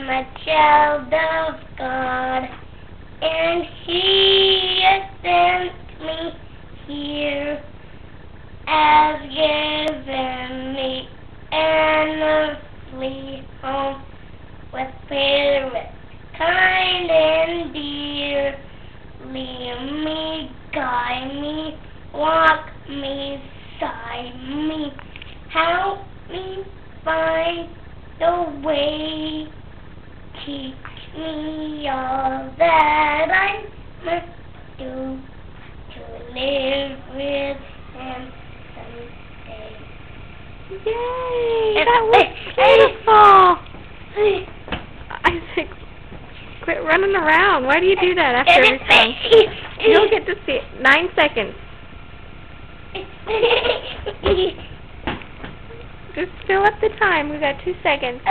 am a child of God, and He has sent me here, has given me an earthly home with parents kind and dear. Lead me, guide me, walk me, guide me, help me find the way. Teach me all that I must do to live with Him someday. Yay! That was beautiful! Isaac, quit running around. Why do you do that after every song? You don't get to see it. 9 seconds. Just fill up the time. We've got 2 seconds.